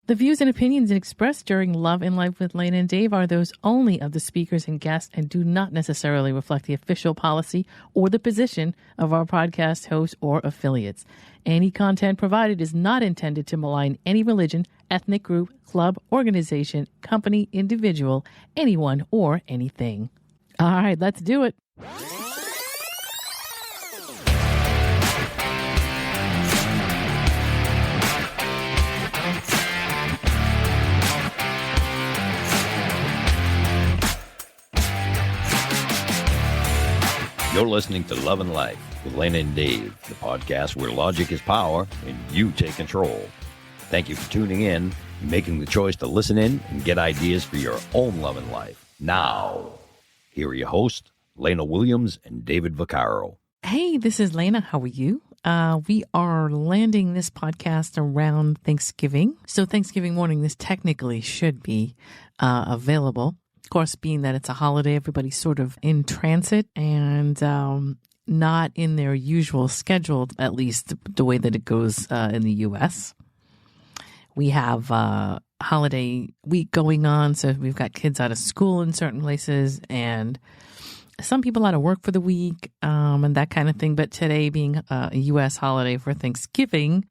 The views and opinions expressed during Love and Life with Lana and Dave are those only of the speakers and guests and do not necessarily reflect the official policy or the position of our podcast hosts or affiliates. Any content provided is not intended to malign any religion, ethnic group, club, organization, company, individual, anyone, or anything. All right, let's do it. You're listening to Love and Life with Lana and Dave, the podcast where logic is power and you take control. Thank you for tuning in and making the choice to listen in and get ideas for your own love and life. Now, here are your hosts, Lana Williams and David Vaccaro. Hey, this is Lana. How are you? We are landing this podcast around Thanksgiving. So Thanksgiving morning, this technically should be available. Of course, being that it's a holiday, everybody's sort of in transit and not in their usual schedule, at least the way that it goes in the U.S. We have holiday week going on, so we've got kids out of school in certain places and some people out of work for the week and that kind of thing. But today being a U.S. holiday for Thanksgiving,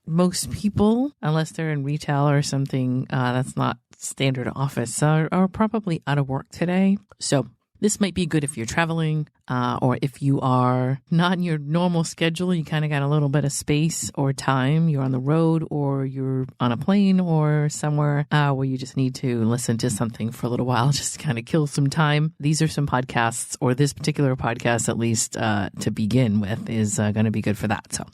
most people, unless they're in retail or something that's not standard office, are probably out of work today. So this might be good if you're traveling or if you are not in your normal schedule, you kind of got a little bit of space or time. You're on the road or you're on a plane or somewhere where you just need to listen to something for a little while, just to kind of kill some time. These are some podcasts, or this particular podcast at least to begin with is going to be good for that. So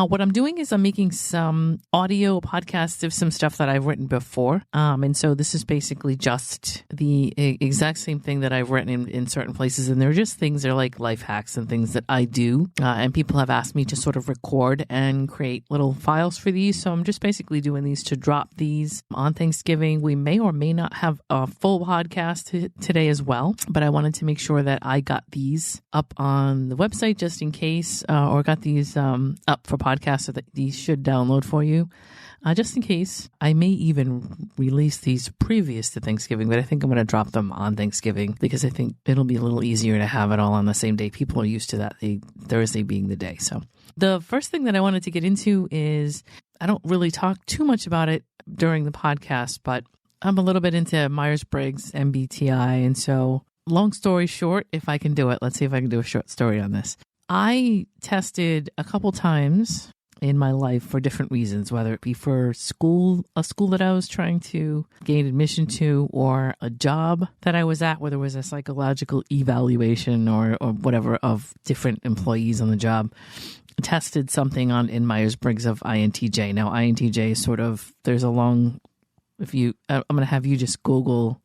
what I'm doing is I'm making some audio podcasts of some stuff that I've written before. And so this is basically just the exact same thing that I've written in certain places. And they're just things, they're like life hacks and things that I do. And people have asked me to sort of record and create little files for these. So I'm just basically doing these to drop these on Thanksgiving. We may or may not have a full podcast today as well, but I wanted to make sure that I got these up on the website just in case, or got these up for podcasts so that these should download for you. Just in case. I may even release these previous to Thanksgiving, but I think I'm going to drop them on Thanksgiving because I think it'll be a little easier to have it all on the same day. People are used to that, Thursday being the day. So the first thing that I wanted to get into is, I don't really talk too much about it during the podcast, but I'm a little bit into Myers-Briggs MBTI. And so long story short, if I can do it, let's see if I can do a short story on this. I tested a couple times in my life for different reasons, whether it be for a school that I was trying to gain admission to, or a job that I was at where there was a psychological evaluation or whatever of different employees on the job. Tested something in Myers-Briggs of INTJ. Now, INTJ is sort of, there's a long, I'm going to have you just Google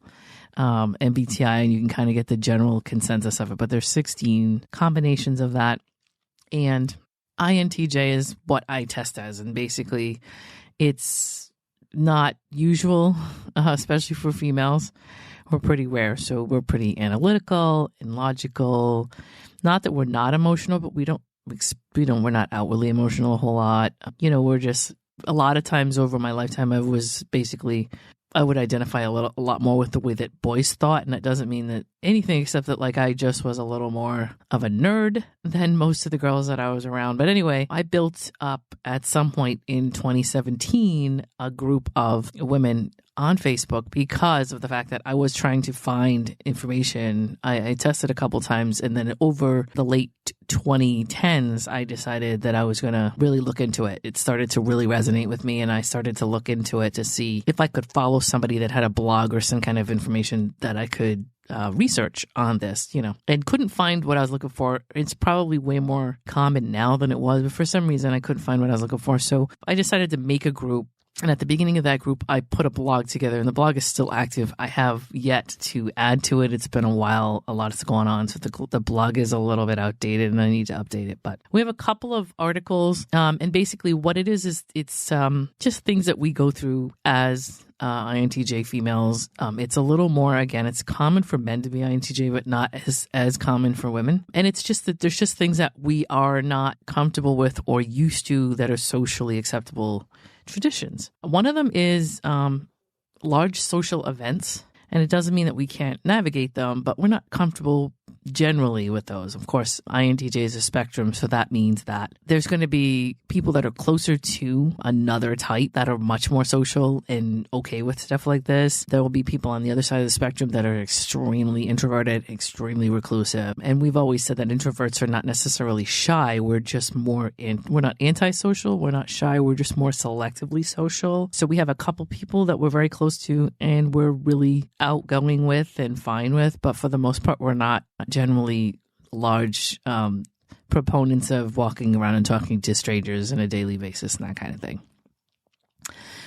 MBTI and you can kind of get the general consensus of it, but there's 16 combinations of that. And INTJ is what I test as. And basically it's not usual, especially for females. We're pretty rare. So we're pretty analytical and logical. Not that we're not emotional, but we're not outwardly emotional a whole lot. We're just, a lot of times over my lifetime, I would identify a lot more with the way that boys thought. And that doesn't mean that anything except that I just was a little more of a nerd than most of the girls that I was around. But anyway, I built up at some point in 2017 a group of women on Facebook because of the fact that I was trying to find information. I tested a couple times, and then over the late 2010s, I decided that I was going to really look into it. It started to really resonate with me, and I started to look into it to see if I could follow somebody that had a blog or some kind of information that I could research on this, and couldn't find what I was looking for. It's probably way more common now than it was, but for some reason I couldn't find what I was looking for. So I decided to make a group. And at the beginning of that group, I put a blog together, and the blog is still active. I have yet to add to it. It's been a while. A lot is going on. So the blog is a little bit outdated and I need to update it. But we have a couple of articles. And basically what it is it's just things that we go through as INTJ females. It's a little more, again, it's common for men to be INTJ, but not as common for women. And it's just that there's just things that we are not comfortable with or used to that are socially acceptable traditions. One of them is large social events. And it doesn't mean that we can't navigate them, but we're not comfortable generally with those. Of course, INTJ is a spectrum, so that means that there's going to be people that are closer to another type that are much more social and okay with stuff like this. There will be people on the other side of the spectrum that are extremely introverted, extremely reclusive. And we've always said that introverts are not necessarily shy. We're just we're not antisocial. We're not shy. We're just more selectively social. So we have a couple people that we're very close to and we're really outgoing with and fine with, but for the most part, we're not generally large proponents of walking around and talking to strangers on a daily basis and that kind of thing.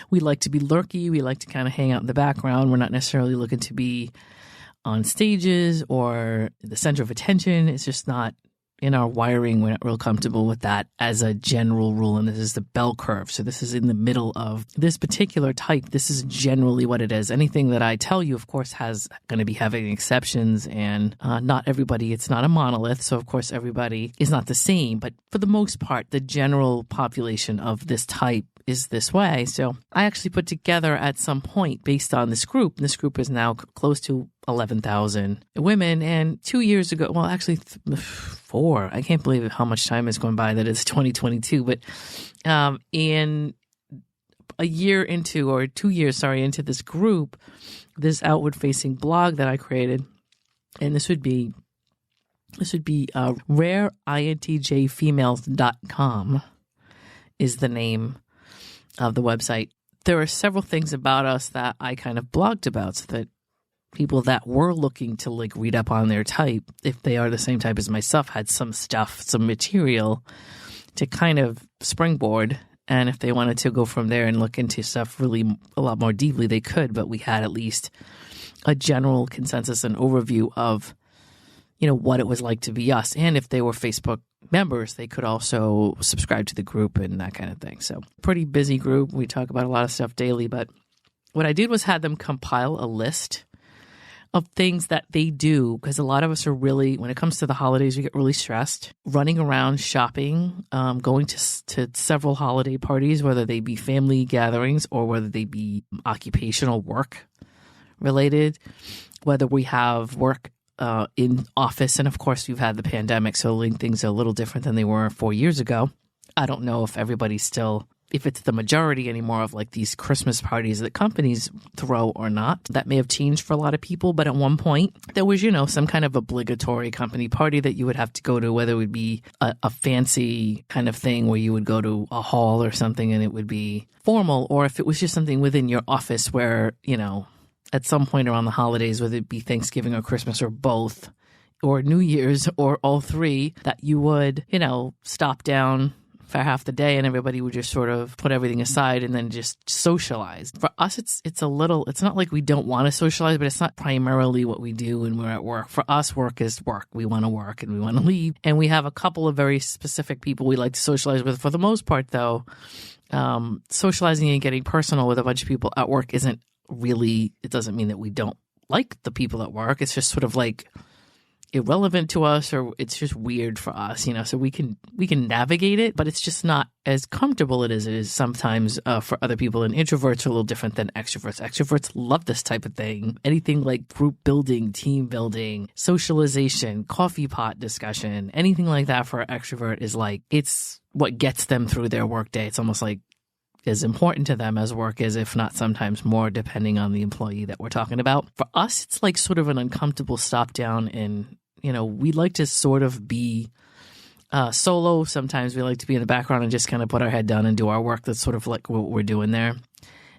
We like to be lurky. We like to kind of hang out in the background. We're not necessarily looking to be on stages or the center of attention. It's just not in our wiring. We're not real comfortable with that as a general rule. And this is the bell curve. So this is in the middle of this particular type. This is generally what it is. Anything that I tell you, of course, has going to be having exceptions and not everybody, it's not a monolith. So of course, everybody is not the same. But for the most part, the general population of this type is this way. So I actually put together at some point based on this group, and this group is now close to 11,000 women. And 2 years ago, well, actually 4, I can't believe how much time has gone by that it's 2022. But in a year into, or 2 years, into this group, this outward facing blog that I created, and this would be rareintjfemales.com is the name of the website. There are several things about us that I kind of blogged about so that people that were looking to like read up on their type, if they are the same type as myself, had some stuff, some material to kind of springboard. And if they wanted to go from there and look into stuff really a lot more deeply, they could. But we had at least a general consensus and overview of, what it was like to be us. And if they were Facebook members, they could also subscribe to the group and that kind of thing. So pretty busy group. We talk about a lot of stuff daily. But what I did was had them compile a list of things that they do, because a lot of us are really, when it comes to the holidays, we get really stressed. Running around, shopping, going to several holiday parties, whether they be family gatherings or whether they be occupational work related, whether we have work in office. And of course, we've had the pandemic, so things are a little different than they were 4 years ago. I don't know if everybody's still, if it's the majority anymore of like these Christmas parties that companies throw or not. That may have changed for a lot of people. But at one point, there was, some kind of obligatory company party that you would have to go to, whether it would be a fancy kind of thing where you would go to a hall or something and it would be formal, or if it was just something within your office where, at some point around the holidays, whether it be Thanksgiving or Christmas or both, or New Year's or all three, that you would, stop down for half the day and everybody would just sort of put everything aside and then just socialize. For us, it's not like we don't want to socialize, but it's not primarily what we do when we're at work. For us, work is work. We want to work and we want to leave. And we have a couple of very specific people we like to socialize with. For the most part, though, socializing and getting personal with a bunch of people at work isn't really, it doesn't mean that we don't like the people at work. It's just sort of like irrelevant to us, or it's just weird for us, so we can navigate it, but it's just not as comfortable as it is sometimes for other people. And introverts are a little different than extroverts. Extroverts love this type of thing. Anything like group building, team building, socialization, coffee pot discussion, anything like that for an extrovert is like, it's what gets them through their workday. It's almost like as important to them as work is, if not sometimes more, depending on the employee that we're talking about. For us, it's like sort of an uncomfortable stop down, and we like to sort of be solo. Sometimes we like to be in the background and just kind of put our head down and do our work. That's sort of like what we're doing there.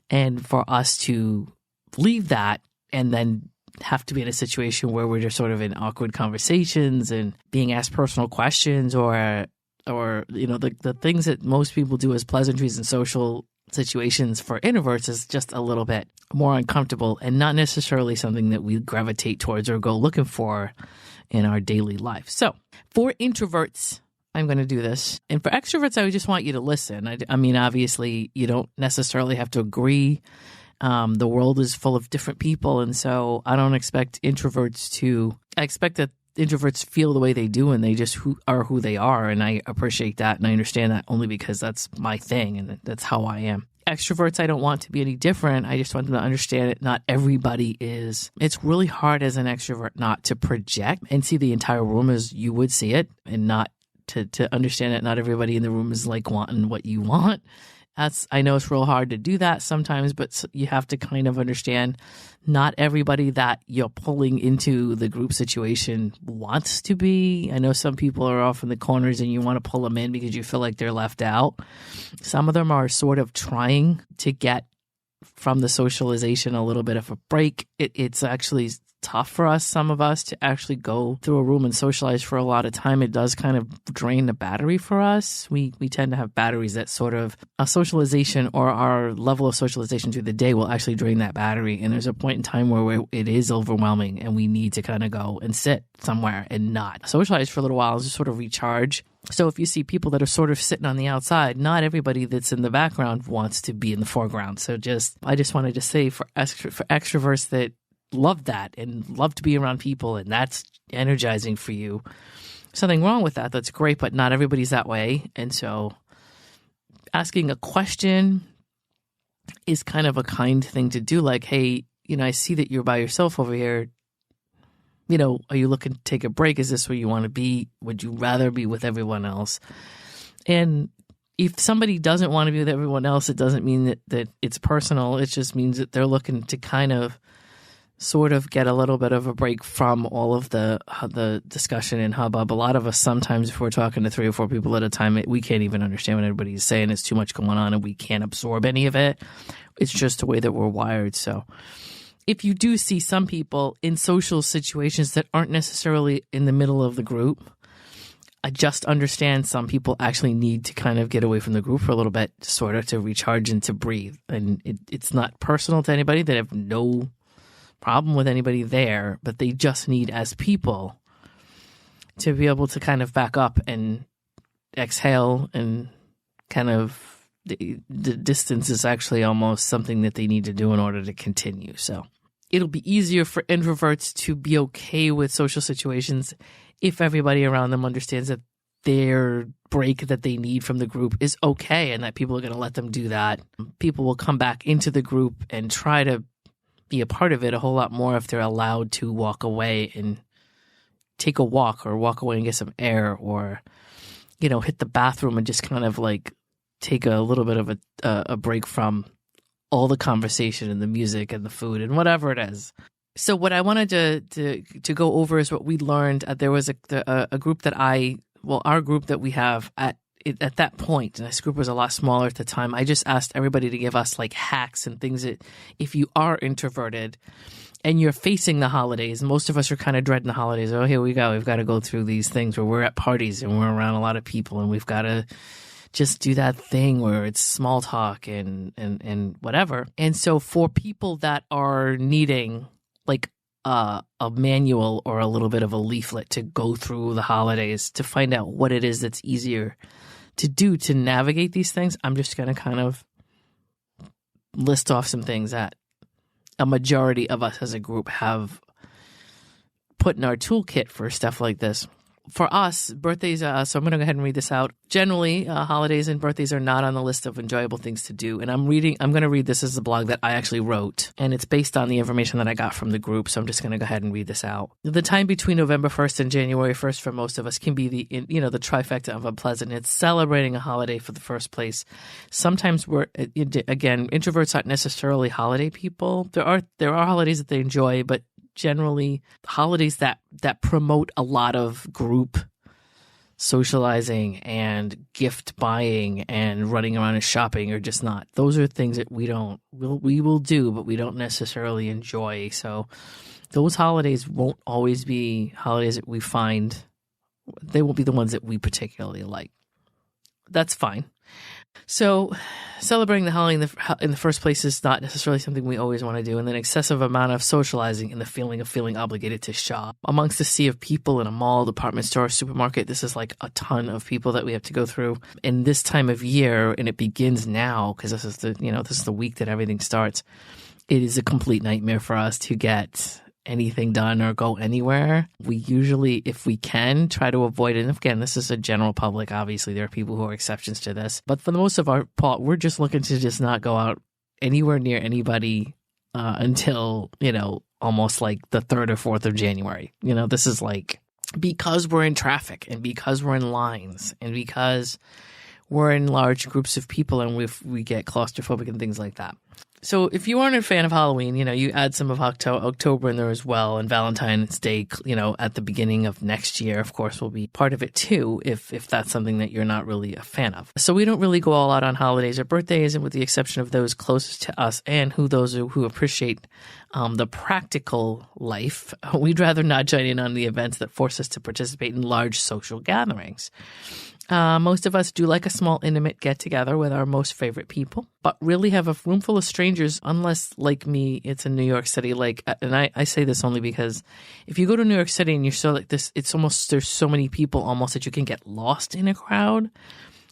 And for us to leave that and then have to be in a situation where we're just sort of in awkward conversations and being asked personal questions or the things that most people do as pleasantries in social situations for introverts is just a little bit more uncomfortable and not necessarily something that we gravitate towards or go looking for in our daily life. So for introverts, I'm going to do this. And for extroverts, I would just want you to listen. I mean, obviously, you don't necessarily have to agree. The world is full of different people. And so I don't expect introverts I expect that introverts feel the way they do and they just are who they are. And I appreciate that. And I understand that only because that's my thing and that's how I am. extroverts, I don't want to be any different. I just want them to understand that not everybody is. It's really hard as an extrovert not to project and see the entire room as you would see it, and not to understand that not everybody in the room is like wanting what you want. I know it's real hard to do that sometimes, but you have to kind of understand not everybody that you're pulling into the group situation wants to be. I know some people are off in the corners and you want to pull them in because you feel like they're left out. Some of them are sort of trying to get from the socialization a little bit of a break. It's actually tough for us, some of us, to actually go through a room and socialize for a lot of time. It does kind of drain the battery for us. We tend to have batteries that sort of a socialization or our level of socialization through the day will actually drain that battery. And there's a point in time where it is overwhelming and we need to kind of go and sit somewhere and not socialize for a little while and just sort of recharge. So if you see people that are sort of sitting on the outside, not everybody that's in the background wants to be in the foreground. So I just wanted to say for extroverts that love that and love to be around people and that's energizing for you, something wrong with that. That's great, but not everybody's that way. And so asking a question is kind of a kind thing to do. Like, hey, I see that you're by yourself over here. Are you looking to take a break? Is this where you want to be? Would you rather be with everyone else? And if somebody doesn't want to be with everyone else, it doesn't mean that it's personal. It just means that they're looking to kind of sort of get a little bit of a break from all of the discussion and hubbub. A lot of us sometimes, if we're talking to 3 or 4 people at a time, we can't even understand what everybody's saying. It's too much going on and we can't absorb any of it. It's just the way that we're wired. So if you do see some people in social situations that aren't necessarily in the middle of the group, I just understand some people actually need to kind of get away from the group for a little bit, sort of to recharge and to breathe. And it's not personal to anybody. They have no problem with anybody there, but they just need, as people, to be able to kind of back up and exhale, and kind of the distance is actually almost something that they need to do in order to continue. So it'll be easier for introverts to be okay with social situations if everybody around them understands that their break that they need from the group is okay and that people are going to let them do that. People will come back into the group and try to be a part of it a whole lot more if they're allowed to walk away and take a walk, or walk away and get some air, or hit the bathroom and just kind of like take a little bit of a break from all the conversation and the music and the food and whatever it is. So what I wanted to go over is what we learned. There was a group that our group that we have at that point, and this group was a lot smaller at the time, I just asked everybody to give us like hacks and things that if you are introverted and you're facing the holidays, most of us are kind of dreading the holidays. Oh, here we go. We've got to go through these things where we're at parties and we're around a lot of people and we've got to just do that thing where it's small talk and whatever. And so for people that are needing like a manual or a little bit of a leaflet to go through the holidays to find out what it is that's easier to do to navigate these things, I'm just going to kind of list off some things that a majority of us as a group have put in our toolkit for stuff like this. For us, birthdays, so I'm going to go ahead and read this out. Generally, holidays and birthdays are not on the list of enjoyable things to do. And I'm going to read this as a blog that I actually wrote, and it's based on the information that I got from the group. So I'm just going to go ahead and read this out. The time between November 1st and January 1st for most of us can be the trifecta of unpleasant. It's celebrating a holiday for the first place. Sometimes introverts aren't necessarily holiday people. There are holidays that they enjoy, but generally holidays that promote a lot of group socializing and gift buying and running around and shopping are just not. Those are things that we will do, but we don't necessarily enjoy. So those holidays won't always be holidays that we find. They won't be the ones that we particularly like. That's fine. So celebrating the holiday in the first place is not necessarily something we always want to do. And then excessive amount of socializing and the feeling of feeling obligated to shop. Amongst the sea of people in a mall, department store, supermarket, this is like a ton of people that we have to go through. And this time of year, and it begins now because this is the week that everything starts. It is a complete nightmare for us to get anything done or go anywhere. We usually, if we can, try to avoid it. And again, this is a general public. Obviously, there are people who are exceptions to this. But for the most of our part, we're just looking to just not go out anywhere near anybody until, almost like the 3rd or 4th of January. This is like, because we're in traffic and because we're in lines and because we're in large groups of people and we get claustrophobic and things like that. So if you aren't a fan of Halloween, you add some of October in there as well, and Valentine's Day, at the beginning of next year, of course, will be part of it too, if that's something that you're not really a fan of. So we don't really go all out on holidays or birthdays, and with the exception of those closest to us and those who appreciate the practical life, we'd rather not join in on the events that force us to participate in large social gatherings. Most of us do like a small intimate get-together with our most favorite people, but really have a room full of strangers unless, like me, it's in New York City. And I say this only because if you go to New York City and you're so like this, it's almost, there's so many people almost that you can get lost in a crowd.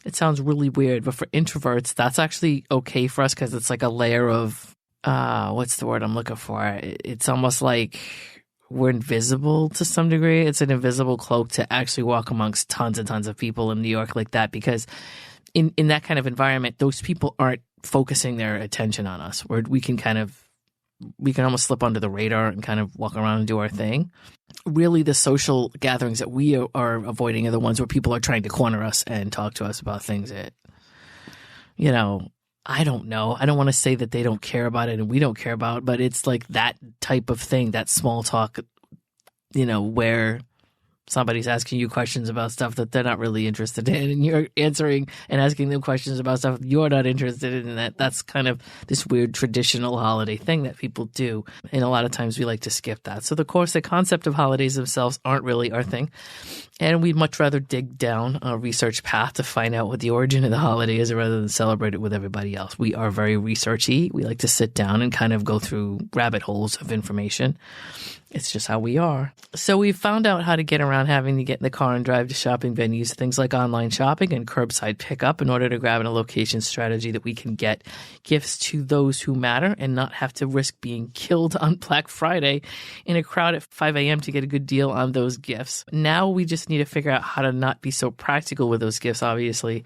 It sounds really weird, but for introverts, that's actually okay for us because it's like a layer of, what's the word I'm looking for? It's almost like we're invisible to some degree. It's an invisible cloak to actually walk amongst tons and tons of people in New York like that, because in that kind of environment, those people aren't focusing their attention on us. We can almost slip under the radar and kind of walk around and do our thing. Really, the social gatherings that we are avoiding are the ones where people are trying to corner us and talk to us about things that, I don't know. I don't want to say that they don't care about it and we don't care about it, but it's like that type of thing, that small talk, where somebody's asking you questions about stuff that they're not really interested in, and you're answering and asking them questions about stuff you're not interested in. That's kind of this weird traditional holiday thing that people do. And a lot of times we like to skip that. So, of course, the concept of holidays themselves aren't really our thing. And we'd much rather dig down a research path to find out what the origin of the holiday is rather than celebrate it with everybody else. We are very researchy. We like to sit down and kind of go through rabbit holes of information. It's just how we are. So we've found out how to get around having to get in the car and drive to shopping venues, things like online shopping and curbside pickup, in order to grab in a location strategy that we can get gifts to those who matter and not have to risk being killed on Black Friday in a crowd at 5 a.m. to get a good deal on those gifts. Now we just need to figure out how to not be so practical with those gifts. Obviously,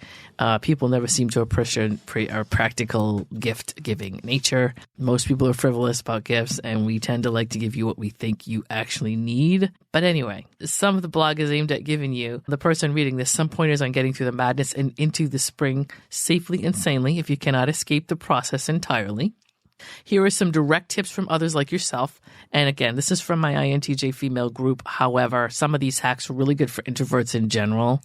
people never seem to appreciate our practical gift-giving nature. Most people are frivolous about gifts, and we tend to like to give you what we think you actually need. But anyway, some of the blog is aimed at giving you, the person reading this, some pointers on getting through the madness and into the spring safely and sanely if you cannot escape the process entirely. Here are some direct tips from others like yourself. And again, this is from my INTJ female group. However, some of these hacks are really good for introverts in general.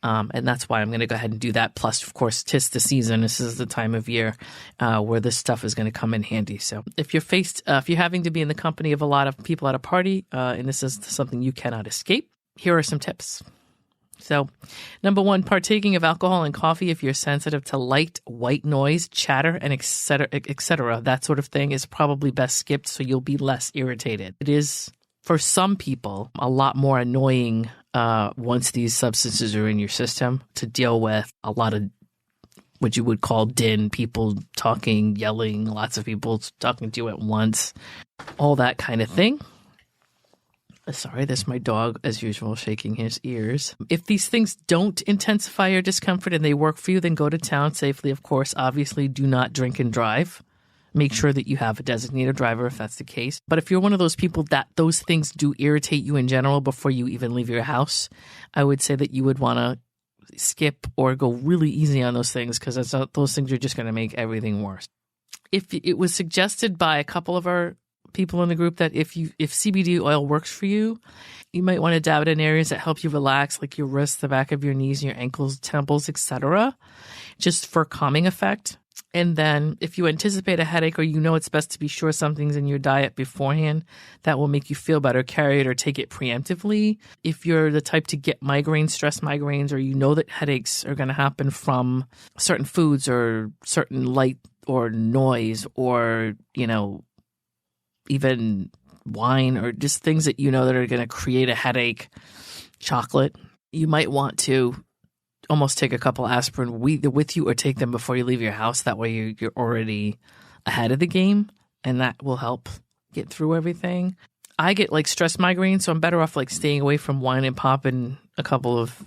And that's why I'm going to go ahead and do that. Plus, of course, 'tis the season. This is the time of year where this stuff is going to come in handy. So if you're having to be in the company of a lot of people at a party, and this is something you cannot escape, here are some tips. So, number one, partaking of alcohol and coffee if you're sensitive to light, white noise, chatter, and et cetera, that sort of thing is probably best skipped so you'll be less irritated. It is, for some people, a lot more annoying once these substances are in your system to deal with. A lot of what you would call din, people talking, yelling, lots of people talking to you at once, all that kind of thing. Sorry, that's my dog, as usual, shaking his ears. If these things don't intensify your discomfort and they work for you, then go to town safely, of course. Obviously, do not drink and drive. Make sure that you have a designated driver if that's the case. But if you're one of those people that those things do irritate you in general before you even leave your house, I would say that you would want to skip or go really easy on those things, because those things are just going to make everything worse. If it was suggested by a couple of our people in the group that if CBD oil works for you, you might want to dab it in areas that help you relax, like your wrists, the back of your knees, your ankles, temples, etc., just for calming effect. And then if you anticipate a headache, or it's best to be sure something's in your diet beforehand that will make you feel better, carry it or take it preemptively. If you're the type to get migraines, stress migraines, or that headaches are going to happen from certain foods or certain light or noise or, even wine, or just things that that are going to create a headache, chocolate, you might want to almost take a couple aspirin with you or take them before you leave your house. That way you're already ahead of the game, and that will help get through everything. I get like stress migraines, so I'm better off like staying away from wine and popping a couple of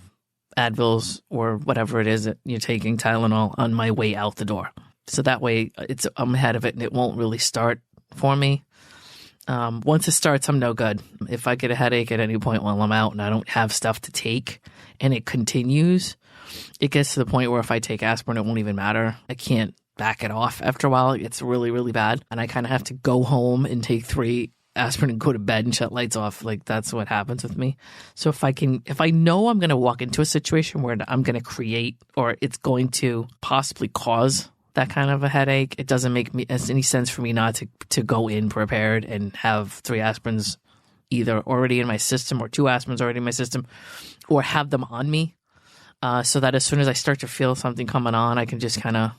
Advils or whatever it is that you're taking, Tylenol, on my way out the door. So that way I'm ahead of it and it won't really start for me. Once it starts, I'm no good. If I get a headache at any point while I'm out and I don't have stuff to take and it continues, it gets to the point where if I take aspirin, it won't even matter. I can't back it off after a while. It's really, really bad. And I kind of have to go home and take 3 aspirin and go to bed and shut lights off. Like, that's what happens with me. So if I know I'm going to walk into a situation where I'm going to create or it's going to possibly cause that kind of a headache, it doesn't make any sense for me not to go in prepared and have 3 aspirins either already in my system or 2 aspirins already in my system, or have them on me so that as soon as I start to feel something coming on, I can just kind of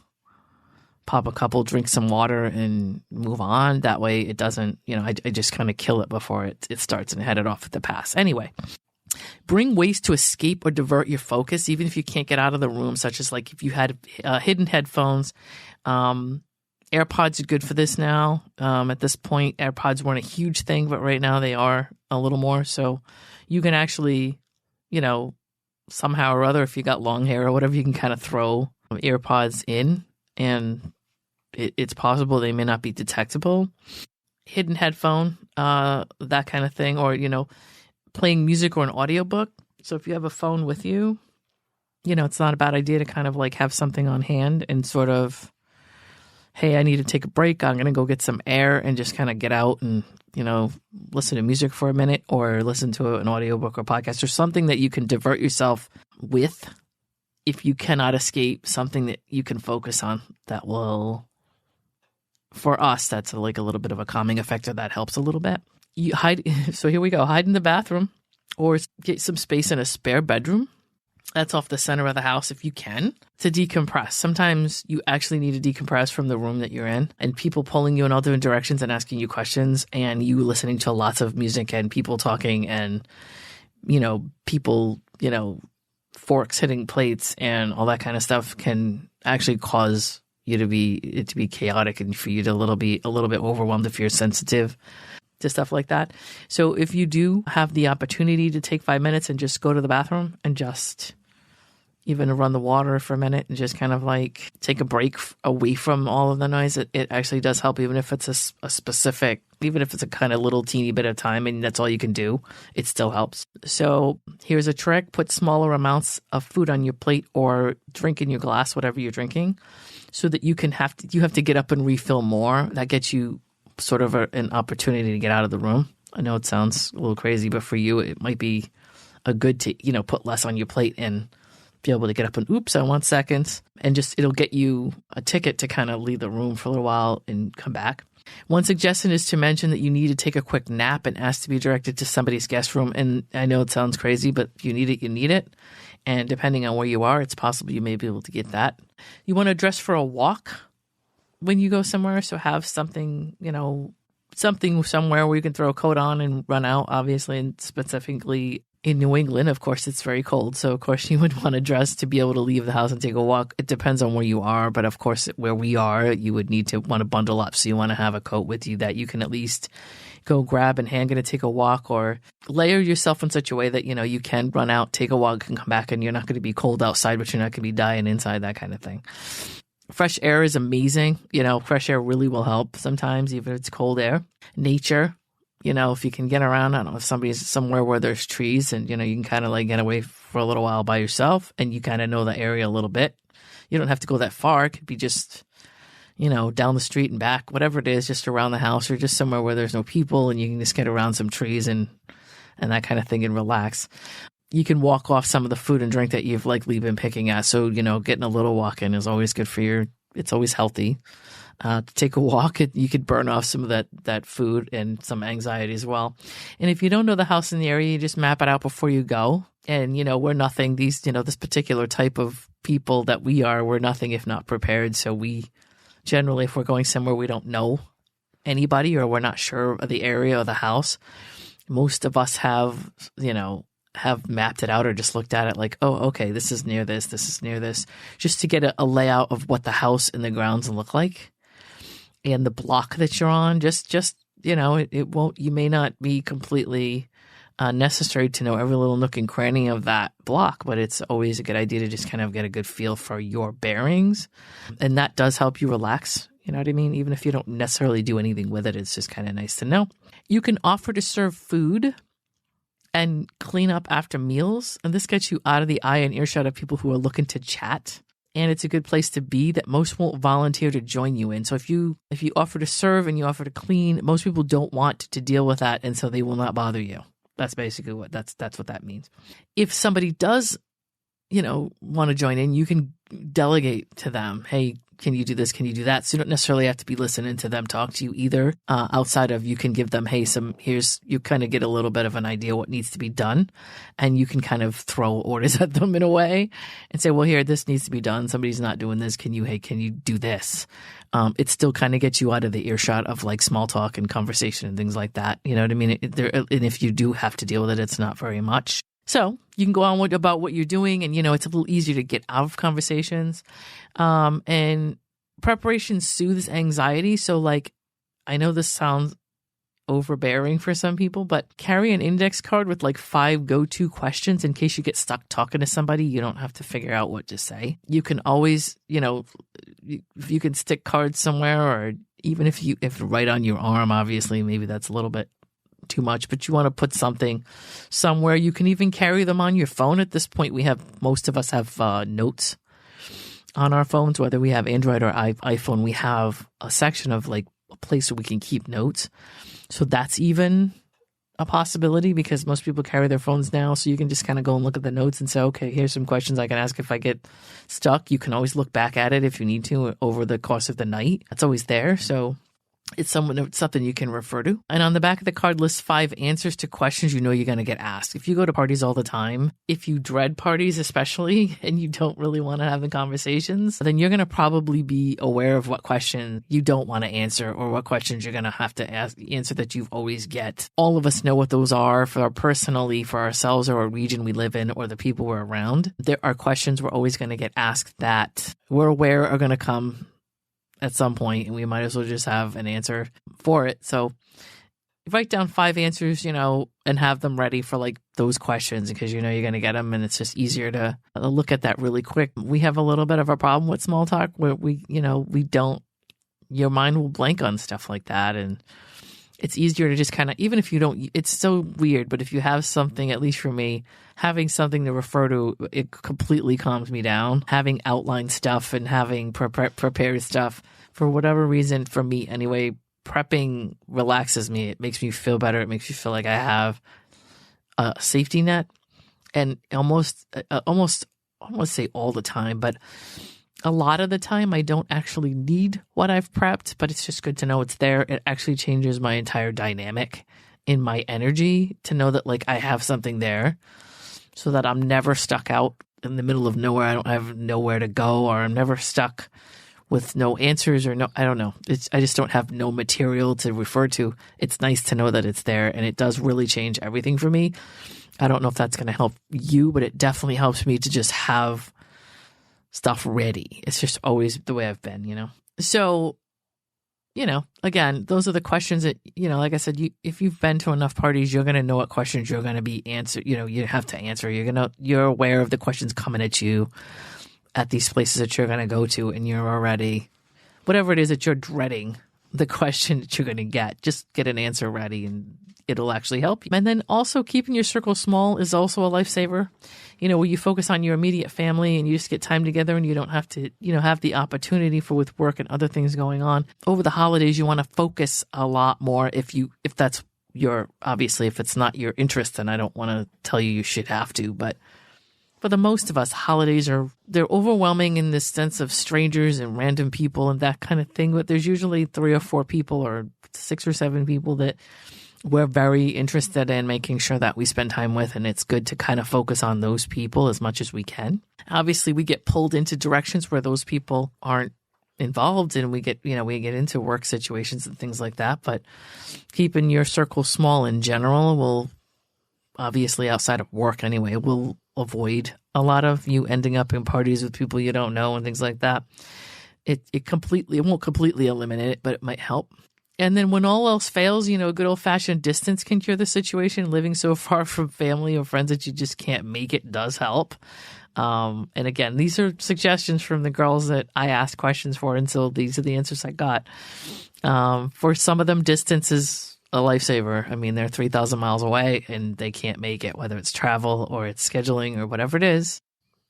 pop a couple, drink some water, and move on. That way it doesn't, I just kind of kill it before it starts and head it off at the pass. Anyway, bring ways to escape or divert your focus, even if you can't get out of the room, such as like if you had hidden headphones. AirPods are good for this now. At this point, AirPods weren't a huge thing, but right now they are a little more. So you can actually, somehow or other, if you got long hair or whatever, you can kind of throw AirPods in, and it's possible they may not be detectable. Hidden headphone, that kind of thing, or, playing music or an audiobook. So if you have a phone with you, it's not a bad idea to kind of like have something on hand and sort of, hey, I need to take a break. I'm going to go get some air and just kind of get out and, listen to music for a minute or listen to an audiobook or podcast or something that you can divert yourself with. If you cannot escape, something that you can focus on that will, for us, that's like a little bit of a calming effect, or that helps a little bit. You hide. So here we go. Hide in the bathroom or get some space in a spare bedroom. That's off the center of the house if you can, to decompress. Sometimes you actually need to decompress from the room that you're in, and people pulling you in all different directions and asking you questions, and you listening to lots of music and people talking and, people, forks hitting plates and all that kind of stuff can actually cause you to be chaotic and for you to be a little bit overwhelmed if you're sensitive to stuff like that. So if you do have the opportunity to take 5 minutes and just go to the bathroom and just even run the water for a minute and just kind of like take a break away from all of the noise, it actually does help, even if it's a specific, even if it's a kind of little teeny bit of time and that's all you can do, it still helps. So here's a trick. Put smaller amounts of food on your plate or drink in your glass, whatever you're drinking, so that you have to get up and refill more. That gets you sort of an opportunity to get out of the room. I know it sounds a little crazy, but for you, it might be a good to, put less on your plate and be able to get up and, oops, I want seconds. And just, it'll get you a ticket to kind of leave the room for a little while and come back. One suggestion is to mention that you need to take a quick nap and ask to be directed to somebody's guest room. And I know it sounds crazy, but if you need it, you need it. And depending on where you are, it's possible you may be able to get that. You want to dress for a walk when you go somewhere. So have something, something somewhere where you can throw a coat on and run out, obviously, and specifically in New England, of course, it's very cold. So, of course, you would want to dress to be able to leave the house and take a walk. It depends on where you are. But, of course, where we are, you would need to want to bundle up. So you want to have a coat with you that you can at least go grab and hang to take a walk, or layer yourself in such a way that, you can run out, take a walk, and come back, and you're not going to be cold outside, but you're not going to be dying inside, that kind of thing. Fresh air is amazing. Fresh air really will help sometimes, even if it's cold air. Nature. If you can get around, I don't know, if somebody's somewhere where there's trees and, you can kind of like get away for a little while by yourself and you kind of know the area a little bit. You don't have to go that far. It could be just, down the street and back, whatever it is, just around the house or just somewhere where there's no people and you can just get around some trees and that kind of thing and relax. You can walk off some of the food and drink that you've likely been picking at. So, getting a little walk in is always good for it's always healthy. To take a walk, you could burn off some of that food and some anxiety as well. And if you don't know the house in the area, you just map it out before you go. And, we're nothing. This particular type of people that we are, we're nothing if not prepared. So we generally, if we're going somewhere we don't know anybody or we're not sure of the area or the house, most of us have mapped it out or just looked at it like, oh, okay, this is near this is near this, just to get a layout of what the house and the grounds look like. And the block that you're on, just it won't, you may not be completely necessary to know every little nook and cranny of that block, but it's always a good idea to just kind of get a good feel for your bearings. And that does help you relax. You know what I mean? Even if you don't necessarily do anything with it, it's just kind of nice to know. You can offer to serve food and clean up after meals. And this gets you out of the eye and earshot of people who are looking to chat. And it's a good place to be that most won't volunteer to join you in. So if you offer to serve and you offer to clean, most people don't want to deal with that, and so they will not bother you. That's basically what that's what that means. If somebody does, want to join in, you can delegate to them, hey, can you do this? Can you do that? So you don't necessarily have to be listening to them talk to you either. Outside of, you can give them, hey, you kind of get a little bit of an idea what needs to be done, and you can kind of throw orders at them in a way and say, well, here, this needs to be done. Somebody's not doing this. Can you do this? It still kind of gets you out of the earshot of like small talk and conversation and things like that. You know what I mean? And if you do have to deal with it, it's not very much. So you can go on about what you're doing, and, it's a little easier to get out of conversations. And preparation soothes anxiety. So, like, I know this sounds overbearing for some people, but carry an index card with like 5 go-to questions in case you get stuck talking to somebody. You don't have to figure out what to say. You can always, if you can stick cards somewhere, or even if right on your arm, obviously, maybe that's a little bit too much, but you want to put something somewhere. You can even carry them on your phone. At this point, most of us have notes on our phones, whether we have Android or iPhone. We have a section of like a place where we can keep notes. So that's even a possibility, because most people carry their phones now. So you can just kind of go and look at the notes and say, okay, here's some questions I can ask if I get stuck. You can always look back at it if you need to over the course of the night. It's always there. So it's something you can refer to. And on the back of the card lists 5 answers to questions you're going to get asked. If you go to parties all the time, if you dread parties especially, and you don't really want to have the conversations, then you're going to probably be aware of what question you don't want to answer, or what questions you're going to have to answer that you always get. All of us know what those are for ourselves or a region we live in or the people we're around. There are questions we're always going to get asked that we're aware are going to come at some point, and we might as well just have an answer for it. So write down 5 answers, and have them ready for like those questions, because you're going to get them, and it's just easier to look at that really quick. We have a little bit of a problem with small talk where your mind will blank on stuff like that, and it's easier to just kind of, even if you don't, it's so weird, but if you have something, at least for me, having something to refer to, it completely calms me down. Having outlined stuff and having prepared stuff, for whatever reason, for me anyway, prepping relaxes me. It makes me feel better. It makes me feel like I have a safety net. And almost, I won't say all the time, but a lot of the time I don't actually need what I've prepped, but it's just good to know it's there. It actually changes my entire dynamic in my energy to know that like I have something there, so that I'm never stuck out in the middle of nowhere. I don't have nowhere to go, or I'm never stuck with no answers, or I don't know. I just don't have no material to refer to. It's nice to know that it's there, and it does really change everything for me. I don't know if that's going to help you, but it definitely helps me to just have stuff ready. It's just always the way I've been, So, again, those are the questions that, like I said, if you've been to enough parties, you're going to know what questions you're going to be answered. You have to answer. You're aware of the questions coming at you at these places that you're going to go to, and you're already, whatever it is that you're dreading, the question that you're going to get, just get an answer ready, and it'll actually help you. And then also keeping your circle small is also a lifesaver. Where you focus on your immediate family and you just get time together, and you don't have to, have the opportunity for with work and other things going on. Over the holidays, you want to focus a lot more if that's obviously, if it's not your interest, then I don't want to tell you should have to, but for the most of us, holidays they're overwhelming in this sense of strangers and random people and that kind of thing. But there's usually 3 or 4 people or 6 or 7 people that we're very interested in making sure that we spend time with. And it's good to kind of focus on those people as much as we can. Obviously, we get pulled into directions where those people aren't involved, and we get into work situations and things like that. But keeping your circle small in general will, obviously outside of work anyway, will avoid a lot of you ending up in parties with people you don't know and things like that. It won't completely eliminate it, but it might help. And then when all else fails, good old-fashioned distance can cure the situation. Living so far from family or friends that you just can't make it does help. And again, these are suggestions from the girls that I asked questions for, and so these are the answers I got. For some of them, distance is a lifesaver. I mean, they're 3,000 miles away and they can't make it, whether it's travel or it's scheduling or whatever it is.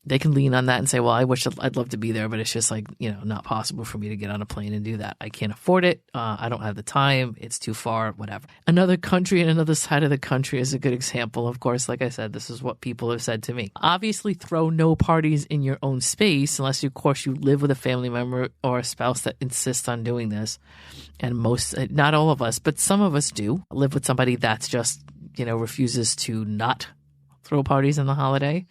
They can lean on that and say, well, I'd love to be there, but it's just not possible for me to get on a plane and do that. I can't afford it. I don't have the time. It's too far, whatever. Another country and another side of the country is a good example. Of course, like I said, this is what people have said to me. Obviously, throw no parties in your own space unless, of course, you live with a family member or a spouse that insists on doing this. And not all of us, but some of us do live with somebody that's just, refuses to not throw parties on the holiday.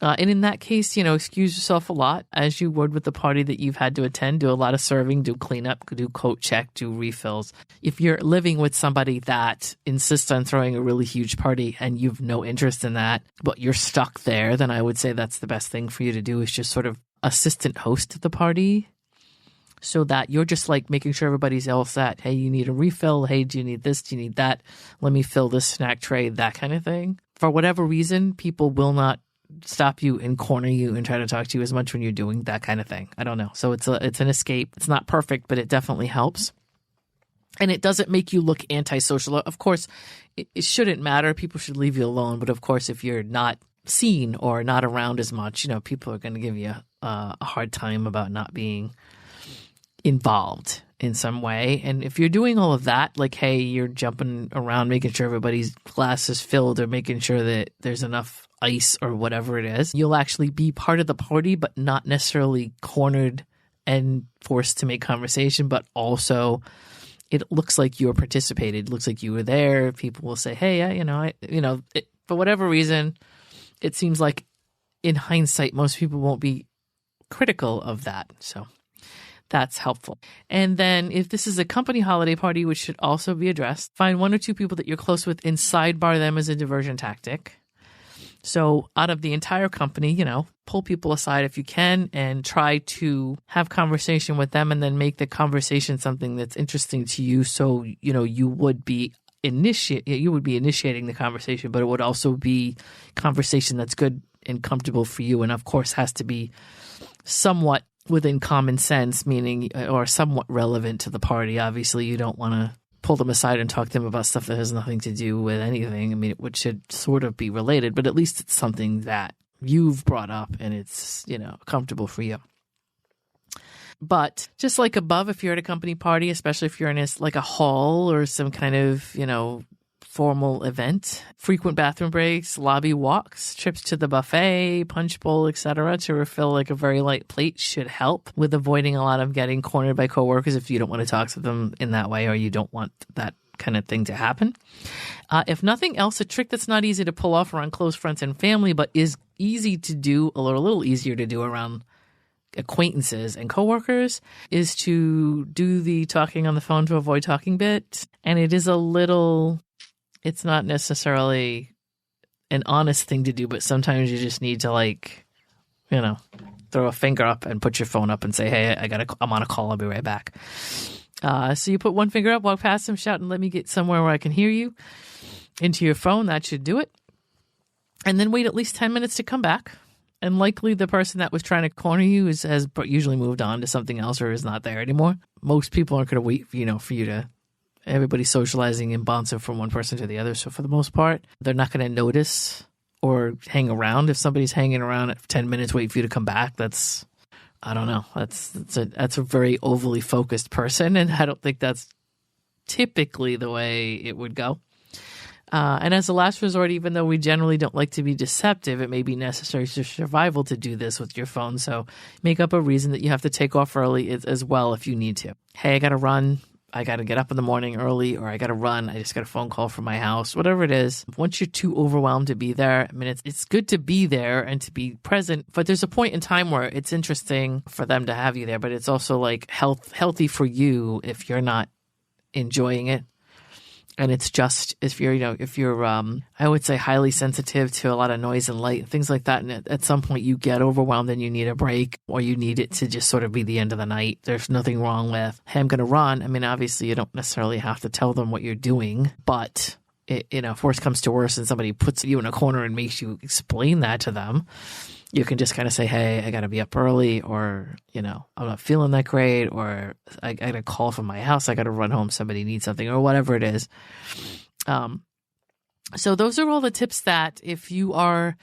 And in that case, excuse yourself a lot, as you would with the party that you've had to attend. Do a lot of serving, do cleanup, do coat check, do refills. If you're living with somebody that insists on throwing a really huge party and you've no interest in that, but you're stuck there, then I would say that's the best thing for you to do is just sort of assistant host the party, so that you're just like making sure everybody's all set. Hey, you need a refill. Hey, do you need this? Do you need that? Let me fill this snack tray, that kind of thing. For whatever reason, people will not stop you and corner you and try to talk to you as much when you're doing that kind of thing. I don't know. So it's an escape. It's not perfect, but it definitely helps. And it doesn't make you look antisocial. Of course, it shouldn't matter. People should leave you alone. But of course, if you're not seen or not around as much, people are going to give you a hard time about not being involved in some way. And if you're doing all of that, like, hey, you're jumping around, making sure everybody's glass is filled or making sure that there's enough ice or whatever it is, you'll actually be part of the party, but not necessarily cornered and forced to make conversation, but also it looks like you participated. It looks like you were there. People will say, hey, for whatever reason, it seems like in hindsight, most people won't be critical of that. So that's helpful. And then if this is a company holiday party, which should also be addressed, find one or two people that you're close with and sidebar them as a diversion tactic. So out of the entire company, pull people aside if you can and try to have conversation with them and then make the conversation something that's interesting to you. So, you would be initiating the conversation, but it would also be conversation that's good and comfortable for you. And of course has to be somewhat within common sense, meaning, or somewhat relevant to the party. Obviously, you don't want to pull them aside and talk to them about stuff that has nothing to do with anything. I mean, it should sort of be related, but at least it's something that you've brought up and it's, comfortable for you. But just like above, if you're at a company party, especially if you're in a hall or some kind of, formal event, frequent bathroom breaks, lobby walks, trips to the buffet, punch bowl, etc., to refill a very light plate should help with avoiding a lot of getting cornered by coworkers if you don't want to talk to them in that way or you don't want that kind of thing to happen. If nothing else, a trick that's not easy to pull off around close friends and family, but is easy to do, a little easier to do around acquaintances and coworkers, is to do the talking on the phone to avoid talking bit. And it is it's not necessarily an honest thing to do, but sometimes you just need to throw a finger up and put your phone up and say, hey, I'm on a call. I'll be right back. So you put one finger up, walk past them, shout, and let me get somewhere where I can hear you into your phone. That should do it. And then wait at least 10 minutes to come back. And likely the person that was trying to corner you has usually moved on to something else or is not there anymore. Most people aren't going to wait, for you to, everybody's socializing and bouncing from one person to the other. So for the most part, they're not going to notice or hang around. If somebody's hanging around at 10 minutes waiting for you to come back, I don't know. That's a very overly focused person. And I don't think that's typically the way it would go. And as a last resort, even though we generally don't like to be deceptive, it may be necessary for survival to do this with your phone. So make up a reason that you have to take off early as well if you need to. Hey, I got to run. I got to get up in the morning early, or I got to run. I just got a phone call from my house, whatever it is. Once you're too overwhelmed to be there, it's good to be there and to be present. But there's a point in time where it's interesting for them to have you there, but it's also healthy for you if you're not enjoying it. And it's just, if you're, I would say highly sensitive to a lot of noise and light and things like that. And at some point you get overwhelmed and you need a break, or you need it to just sort of be the end of the night. There's nothing wrong with, hey, I'm going to run. I mean, obviously you don't necessarily have to tell them what you're doing, but if worse comes to worse and somebody puts you in a corner and makes you explain that to them, you can just kind of say, hey, I got to be up early, or, I'm not feeling that great, or I got a call from my house. I got to run home. Somebody needs something, or whatever it is. So those are all the tips that if you are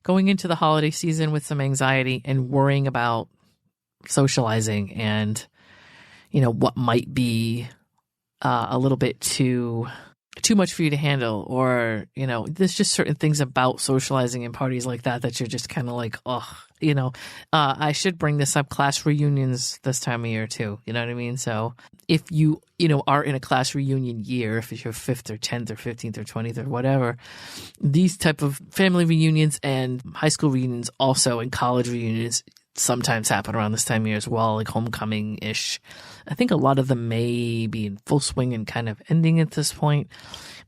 going into the holiday season with some anxiety and worrying about socializing and, what might be a little bit too much for you to handle, or, there's just certain things about socializing and parties like that you're just kind of like, I should bring this up, class reunions this time of year too. You know what I mean? So if you, are in a class reunion year, if it's your 5th or 10th or 15th or 20th or whatever, these type of family reunions and high school reunions also, and college reunions sometimes happen around this time of year as well, like homecoming-ish. I think a lot of them may be in full swing and kind of ending at this point,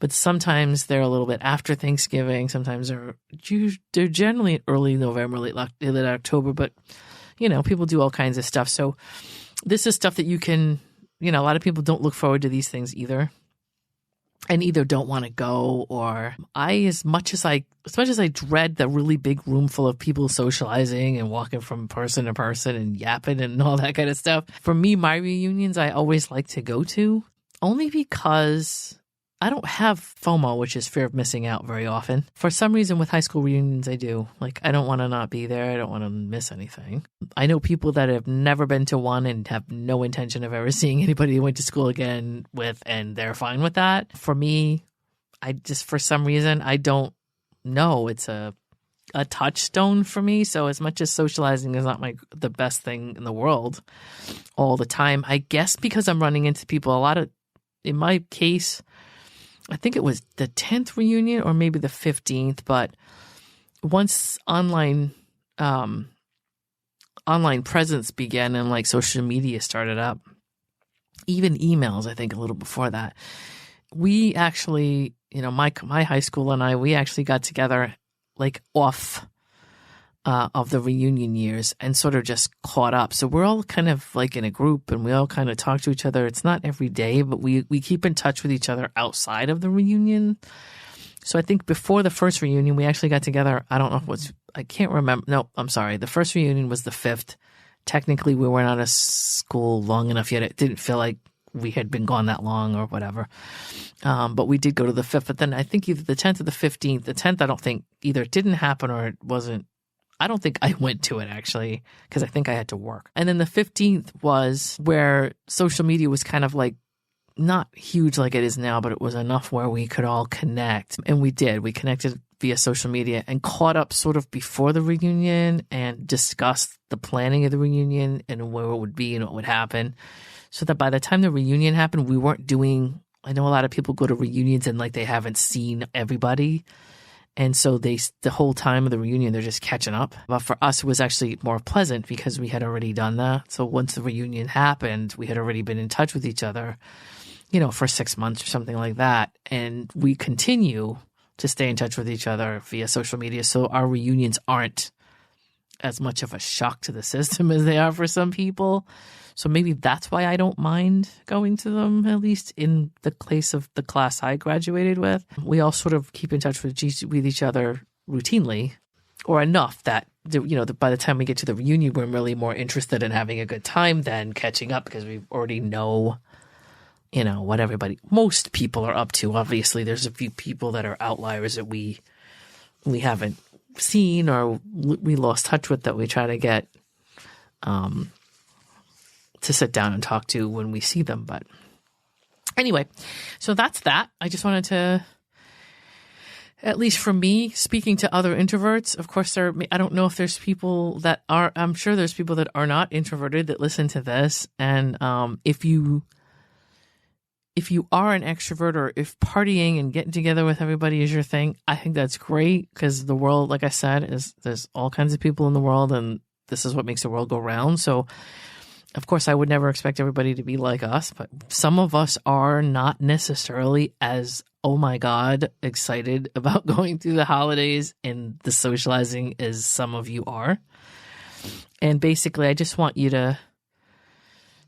but sometimes they're a little bit after Thanksgiving. Sometimes they're generally early November, late October, but, people do all kinds of stuff. So this is stuff that you can, a lot of people don't look forward to these things either, and either don't want to go, or as much as I dread the really big room full of people socializing and walking from person to person and yapping and all that kind of stuff. For me, my reunions, I always like to go to, only because I don't have FOMO, which is fear of missing out, very often. For some reason with high school reunions, I do. Like, I don't want to not be there. I don't want to miss anything. I know people that have never been to one and have no intention of ever seeing anybody they went to school again with, and they're fine with that. For me, for some reason, I don't know. It's a touchstone for me. So as much as socializing is not the best thing in the world all the time, I guess because I'm running into people in my case, I think it was the 10th reunion or maybe the 15th, but once online presence began and like social media started up, even emails, I think a little before that, we actually, my high school and I, we actually got together like off of the reunion years and sort of just caught up. So we're all kind of like in a group and we all kind of talk to each other. It's not every day, but we keep in touch with each other outside of the reunion. So I think before the first reunion, we actually got together. I don't know if I can't remember. No, I'm sorry. The first reunion was the 5th. Technically, we weren't out of school long enough yet. It didn't feel like we had been gone that long or whatever. But we did go to the 5th. But then I think either the 10th or the 15th. The 10th, I don't think either it didn't happen or it wasn't. I don't think I went to it, actually, because I think I had to work. And then the 15th was where social media was kind of like not huge like it is now, but it was enough where we could all connect. And we did. We connected via social media and caught up sort of before the reunion and discussed the planning of the reunion and where it would be and what would happen. So that by the time the reunion happened, we weren't doing, I know a lot of people go to reunions and like they haven't seen everybody. And so the whole time of the reunion, they're just catching up. But for us, it was actually more pleasant because we had already done that. So once the reunion happened, we had already been in touch with each other, for 6 months or something like that. And we continue to stay in touch with each other via social media. So our reunions aren't as much of a shock to the system as they are for some people. So maybe that's why I don't mind going to them, at least in the case of the class I graduated with. We all sort of keep in touch with each other routinely, or enough that, by the time we get to the reunion, we're really more interested in having a good time than catching up because we already know, what most people are up to. Obviously, there's a few people that are outliers that we haven't seen or we lost touch with that we try to get to sit down and talk to when we see them. But anyway, so that's that. I just wanted to, at least for me, speaking to other introverts, of course, I don't know if there's people that are, I'm sure there's people that are not introverted that listen to this. And if you are an extrovert, or if partying and getting together with everybody is your thing, I think that's great, because the world, like I said, there's all kinds of people in the world, and this is what makes the world go round. So Of course, I would never expect everybody to be like us, but some of us are not necessarily as, oh my God, excited about going through the holidays and the socializing as some of you are. And basically, I just want you to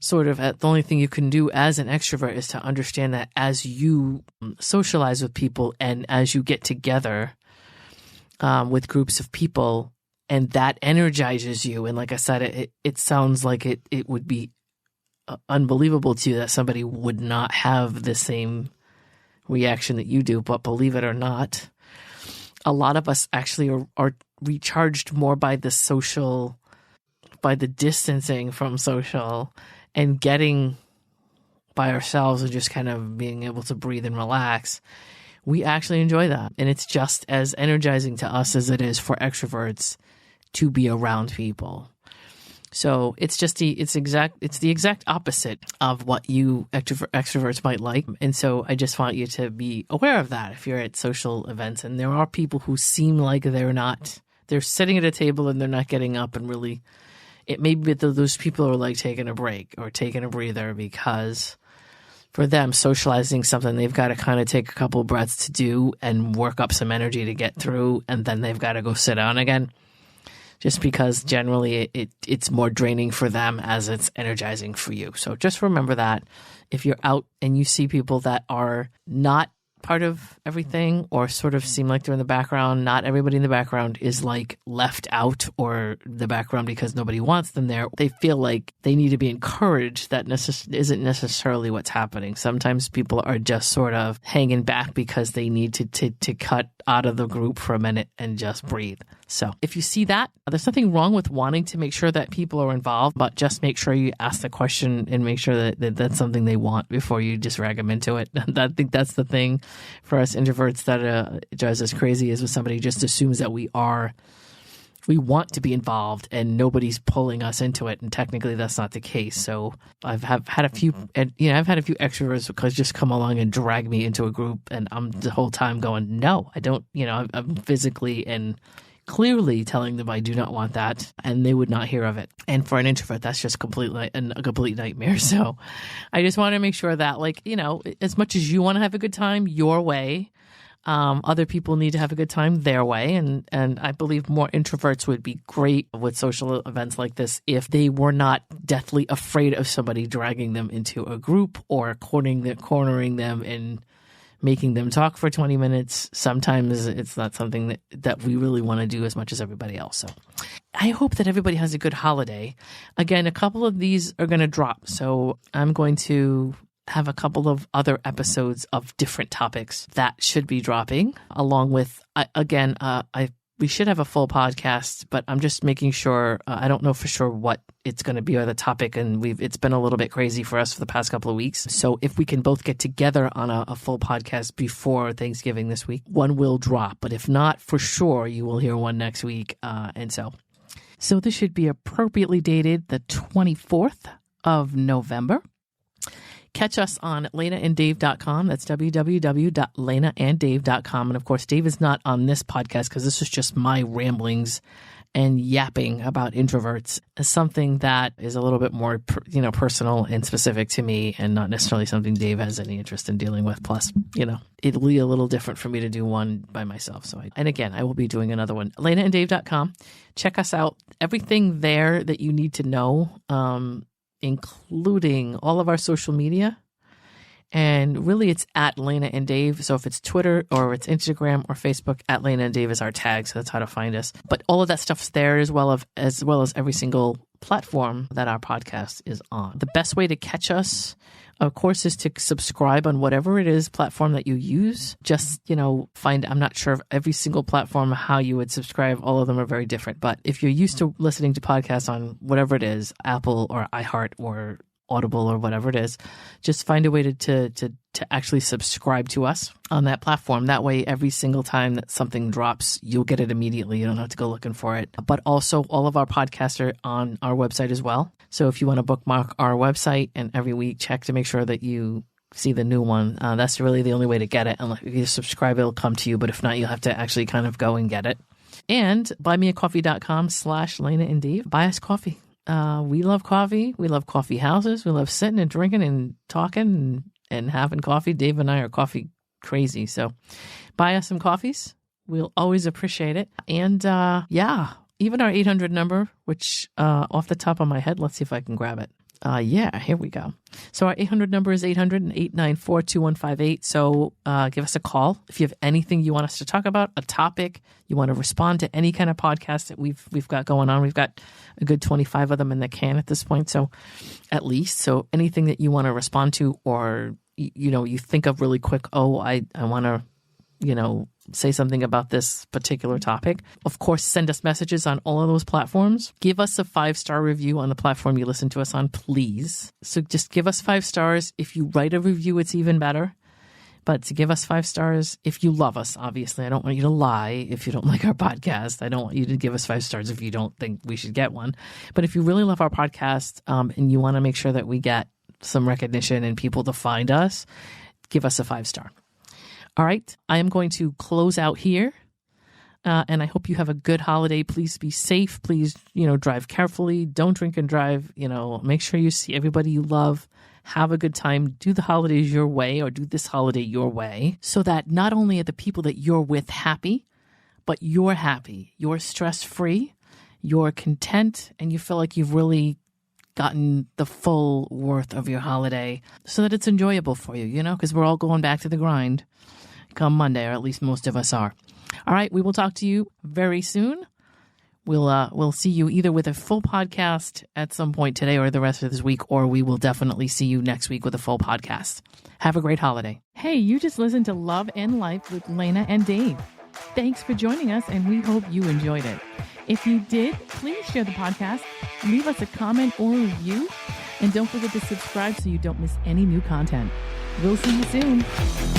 sort of, the only thing you can do as an extrovert is to understand that as you socialize with people and as you get together with groups of people, and that energizes you. And like I said, it sounds like it would be unbelievable to you that somebody would not have the same reaction that you do. But believe it or not, a lot of us actually are recharged more by the distancing from social and getting by ourselves and just kind of being able to breathe and relax. We actually enjoy that. And it's just as energizing to us as it is for extroverts to be around people. So it's just the exact opposite of what you extroverts might like. And so I just want you to be aware of that if you're at social events. And there are people who seem like they're sitting at a table and they're not getting up, and really it may be that those people are like taking a break or taking a breather, because for them, socializing something they've got to kind of take a couple of breaths to do and work up some energy to get through, and then they've got to go sit down again. Just because generally it's more draining for them as it's energizing for you. So just remember that if you're out and you see people that are not part of everything or sort of seem like they're in the background, not everybody in the background is like left out or the background because nobody wants them there. They feel like they need to be encouraged. That isn't necessarily what's happening. Sometimes people are just sort of hanging back because they need to cut out of the group for a minute and just breathe. So if you see that, there's nothing wrong with wanting to make sure that people are involved, but just make sure you ask the question and make sure that that's something they want before you just drag them into it. I think that's the thing for us introverts that drives us crazy, is when somebody just assumes that we want to be involved and nobody's pulling us into it. And technically that's not the case. So I've had a few extroverts because just come along and drag me into a group, and I'm the whole time going, no, I don't, I'm physically and clearly telling them I do not want that, and they would not hear of it. And for an introvert, that's just a complete nightmare. So I just want to make sure that, as much as you want to have a good time your way, other people need to have a good time their way. And I believe more introverts would be great with social events like this if they were not deathly afraid of somebody dragging them into a group or cornering them and making them talk for 20 minutes. Sometimes it's not something that we really want to do as much as everybody else. So I hope that everybody has a good holiday. Again, a couple of these are going to drop. So I'm going to have a couple of other episodes of different topics that should be dropping, along with, we should have a full podcast, but I'm just making sure, I don't know for sure what it's going to be or the topic, and it's been a little bit crazy for us for the past couple of weeks. So if we can both get together on a full podcast before Thanksgiving this week, one will drop. But if not, for sure, you will hear one next week. So this should be appropriately dated the 24th of November. Catch us on lanaanddave.com. That's www.lanaanddave.com. And of course, Dave is not on this podcast because this is just my ramblings and yapping about introverts, as something that is a little bit more, personal and specific to me, and not necessarily something Dave has any interest in dealing with. Plus, it'll be a little different for me to do one by myself. And again, I will be doing another one. lanaanddave.com. Check us out. Everything there that you need to know, including all of our social media. And really, it's at Lana and Dave. So if it's Twitter or it's Instagram or Facebook, at Lana and Dave is our tag. So that's how to find us. But all of that stuff's there as well as every single platform that our podcast is on. The best way to catch us, of course, is to subscribe on whatever it is platform that you use. Just, I'm not sure of every single platform how you would subscribe. All of them are very different. But if you're used to listening to podcasts on whatever it is, Apple or iHeart or Audible or whatever it is, just find a way to actually subscribe to us on that platform. That way, every single time that something drops, you'll get it immediately. You don't have to go looking for it. But also, all of our podcasts are on our website as well. So if you want to bookmark our website and every week check to make sure that you see the new one, that's really the only way to get it. And if you subscribe, it'll come to you. But if not, you'll have to actually kind of go and get it. And buymeacoffee.com/Lana and Dave. Buy us coffee. We love coffee. We love coffee houses. We love sitting and drinking and talking and having coffee. Dave and I are coffee crazy. So buy us some coffees. We'll always appreciate it. And even our 800 number, which off the top of my head, let's see if I can grab it. Here we go. So our 800 number is 800-894-2158. So give us a call if you have anything you want us to talk about, a topic, you want to respond to any kind of podcast that we've got going on. We've got a good 25 of them in the can at this point. So at least, so anything that you want to respond to, or, you think of really quick, I want to, say something about this particular topic. Of course, send us messages on all of those platforms. Give us a 5-star review on the platform you listen to us on, please. So just give us 5 stars. If you write a review, it's even better. But to give us 5 stars, if you love us, obviously. I don't want you to lie if you don't like our podcast. I don't want you to give us 5 stars if you don't think we should get one. But if you really love our podcast and you want to make sure that we get some recognition and people to find us, give us a 5-star. All right, I am going to close out here, and I hope you have a good holiday. Please be safe. Please, drive carefully. Don't drink and drive. Make sure you see everybody you love. Have a good time. Do the holidays your way, or do this holiday your way, so that not only are the people that you're with happy, but you're happy. You're stress-free. You're content, and you feel like you've really gotten the full worth of your holiday, so that it's enjoyable for you, because we're all going back to the grind come Monday, or at least most of us are. All right, we will talk to you very soon. We'll see you either with a full podcast at some point today or the rest of this week, or we will definitely see you next week with a full podcast. Have a great holiday. Hey, you just listened to Love and Life with Lana and Dave. Thanks for joining us, and we hope you enjoyed it. If you did, please share the podcast, leave us a comment or a review, and don't forget to subscribe so you don't miss any new content. We'll see you soon.